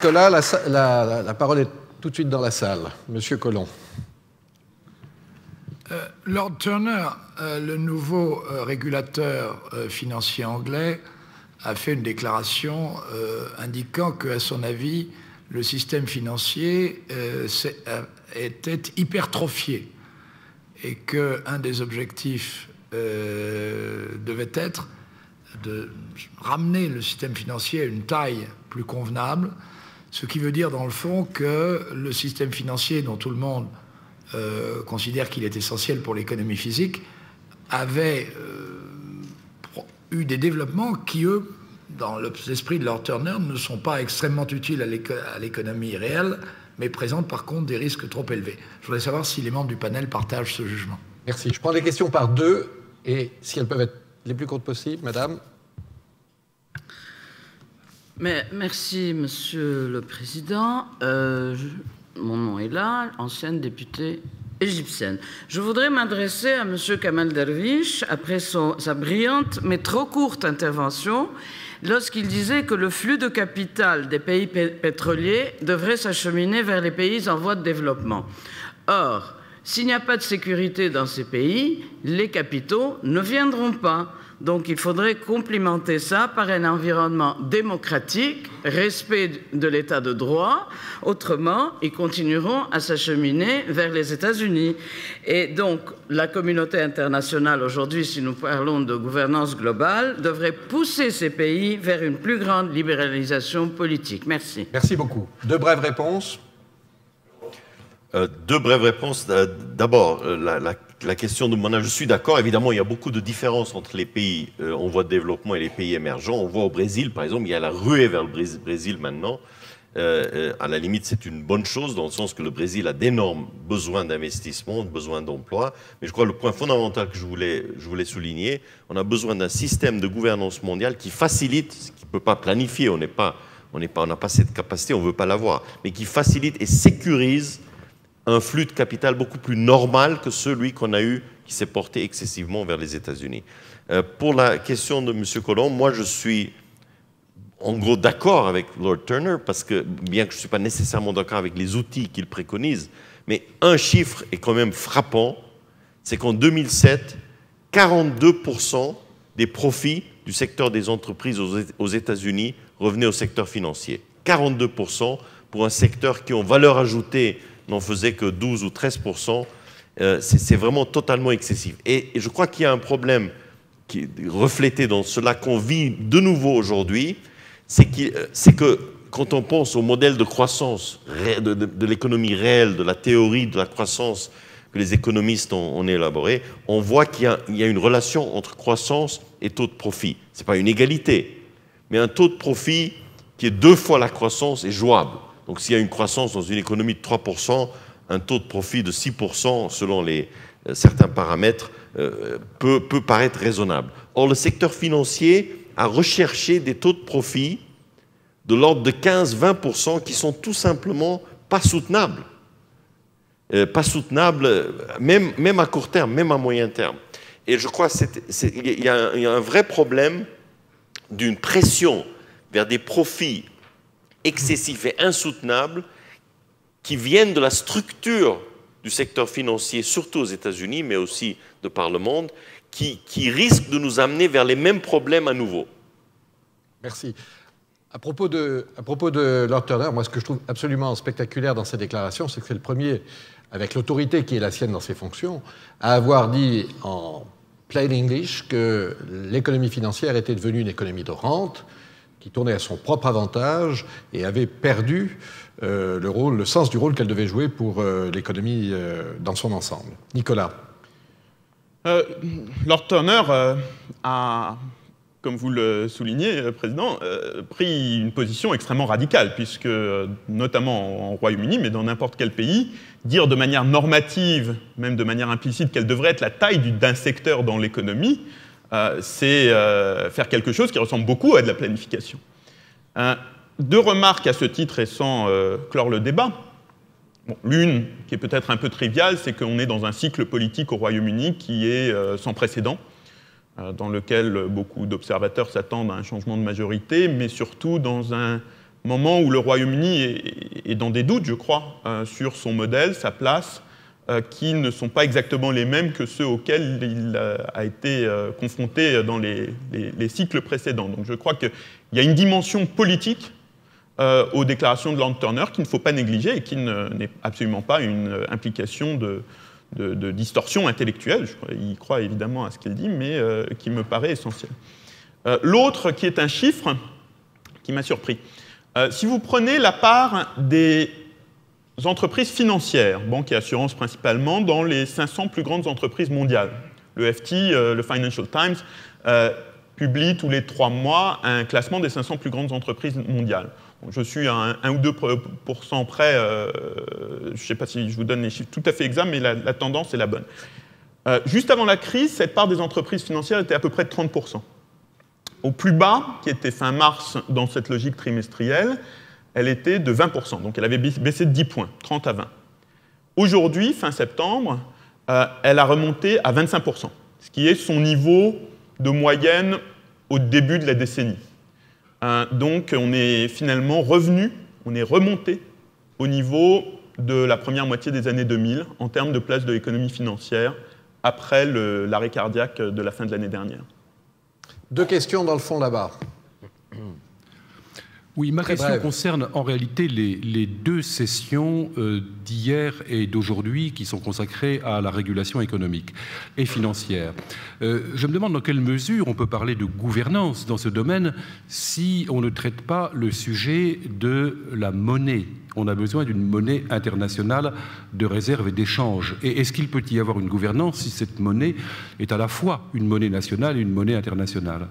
Nicolas, la parole est tout de suite dans la salle. Monsieur Collomb. Lord Turner, le nouveau régulateur financier anglais, a fait une déclaration indiquant qu'à son avis, le système financier était hypertrophié et qu'un des objectifs devait être de ramener le système financier à une taille plus convenable, ce qui veut dire dans le fond que le système financier dont tout le monde considère qu'il est essentiel pour l'économie physique avait eu des développements qui, eux, dans l'esprit de Lord Turner, ne sont pas extrêmement utiles à l'économie réelle, mais présentent par contre des risques trop élevés. Je voudrais savoir si les membres du panel partagent ce jugement. Merci. Je prends les questions par deux, et si elles peuvent être les plus courtes possibles, madame. Merci, Monsieur le Président. Mon nom est là, ancienne députée égyptienne. Je voudrais m'adresser à Monsieur Kamal Dervish après sa brillante mais trop courte intervention lorsqu'il disait que le flux de capital des pays pétroliers devrait s'acheminer vers les pays en voie de développement. Or, s'il n'y a pas de sécurité dans ces pays, les capitaux ne viendront pas. Donc il faudrait complimenter ça par un environnement démocratique, respect de l'état de droit. Autrement, ils continueront à s'acheminer vers les États-Unis. Et donc la communauté internationale aujourd'hui, si nous parlons de gouvernance globale, devrait pousser ces pays vers une plus grande libéralisation politique. Merci. Merci beaucoup. Deux brèves réponses. Deux brèves réponses. D'abord, la question de mon âge. Je suis d'accord, évidemment, il y a beaucoup de différences entre les pays en voie de développement et les pays émergents. On voit au Brésil, par exemple, il y a la ruée vers le Brésil maintenant. À la limite, c'est une bonne chose, dans le sens que le Brésil a d'énormes besoins d'investissement, besoins d'emploi. Mais je crois que le point fondamental que je voulais souligner, on a besoin d'un système de gouvernance mondiale qui facilite, qui ne peut pas planifier, on n'a pas cette capacité, on ne veut pas l'avoir, mais qui facilite et sécurise un flux de capital beaucoup plus normal que celui qu'on a eu, qui s'est porté excessivement vers les États-Unis. Pour la question de M. Collomb, moi je suis en gros d'accord avec Lord Turner, parce que bien que je ne suis pas nécessairement d'accord avec les outils qu'il préconise, mais un chiffre est quand même frappant, c'est qu'en 2007, 42% des profits du secteur des entreprises aux États-Unis revenaient au secteur financier. 42% pour un secteur qui, en valeur ajoutée, n'en faisait que 12 ou 13%, c'est vraiment totalement excessif. Et je crois qu'il y a un problème qui est reflété dans cela qu'on vit de nouveau aujourd'hui, c'est que quand on pense au modèle de croissance de l'économie réelle, de la théorie de la croissance que les économistes ont élaboré, on voit qu'il y a une relation entre croissance et taux de profit. Ce n'est pas une égalité, mais un taux de profit qui est 2 fois la croissance est jouable. Donc s'il y a une croissance dans une économie de 3%, un taux de profit de 6% selon certains paramètres peut paraître raisonnable. Or, le secteur financier a recherché des taux de profit de l'ordre de 15-20% qui sont tout simplement pas soutenables. Pas soutenables même à court terme, même à moyen terme. Et je crois qu'il y a un vrai problème d'une pression vers des profits excessifs et insoutenables qui viennent de la structure du secteur financier, surtout aux États-Unis, mais aussi de par le monde, qui risquent de nous amener vers les mêmes problèmes à nouveau. Merci. À propos de Lord Turner, moi, ce que je trouve absolument spectaculaire dans ces déclarations, c'est que c'est le premier, avec l'autorité qui est la sienne dans ses fonctions, à avoir dit en plain English que l'économie financière était devenue une économie de rente, qui tournait à son propre avantage et avait perdu le sens du rôle qu'elle devait jouer pour l'économie dans son ensemble. Nicolas. Lord Turner a, comme vous le soulignez, Président, pris une position extrêmement radicale, puisque, notamment en Royaume-Uni, mais dans n'importe quel pays, dire de manière normative, même de manière implicite, quelle devrait être la taille d'un secteur dans l'économie, c'est faire quelque chose qui ressemble beaucoup à de la planification. Deux remarques à ce titre et sans clore le débat. Bon, l'une, qui est peut-être un peu triviale, c'est qu'on est dans un cycle politique au Royaume-Uni qui est sans précédent, dans lequel beaucoup d'observateurs s'attendent à un changement de majorité, mais surtout dans un moment où le Royaume-Uni est dans des doutes, je crois, sur son modèle, sa place, qui ne sont pas exactement les mêmes que ceux auxquels il a été confronté dans les cycles précédents. Donc je crois qu'il y a une dimension politique aux déclarations de Lord Turner qu'il ne faut pas négliger et qui n'est absolument pas une implication de distorsion intellectuelle. Il croit évidemment à ce qu'il dit, mais qui me paraît essentiel. L'autre, qui est un chiffre, qui m'a surpris. Si vous prenez la part des entreprises financières, banques et assurances principalement, dans les 500 plus grandes entreprises mondiales, le FT, le Financial Times, publie tous les 3 mois un classement des 500 plus grandes entreprises mondiales. Je suis à 1 ou 2% près, je ne sais pas si je vous donne les chiffres tout à fait exacts, mais la tendance est la bonne. Juste avant la crise, cette part des entreprises financières était à peu près de 30%. Au plus bas, qui était fin mars dans cette logique trimestrielle, elle était de 20%, donc elle avait baissé de 10 points, 30 à 20. Aujourd'hui, fin septembre, elle a remonté à 25%, ce qui est son niveau de moyenne au début de la décennie. Donc on est finalement revenu, on est remonté au niveau de la première moitié des années 2000 en termes de place de l'économie financière après l'arrêt cardiaque de la fin de l'année dernière. 2 questions dans le fond là-bas. Oui, ma question concerne en réalité les 2 sessions d'hier et d'aujourd'hui qui sont consacrées à la régulation économique et financière. Je me demande dans quelle mesure on peut parler de gouvernance dans ce domaine si on ne traite pas le sujet de la monnaie. On a besoin d'une monnaie internationale de réserve et d'échange. Et est-ce qu'il peut y avoir une gouvernance si cette monnaie est à la fois une monnaie nationale et une monnaie internationale ?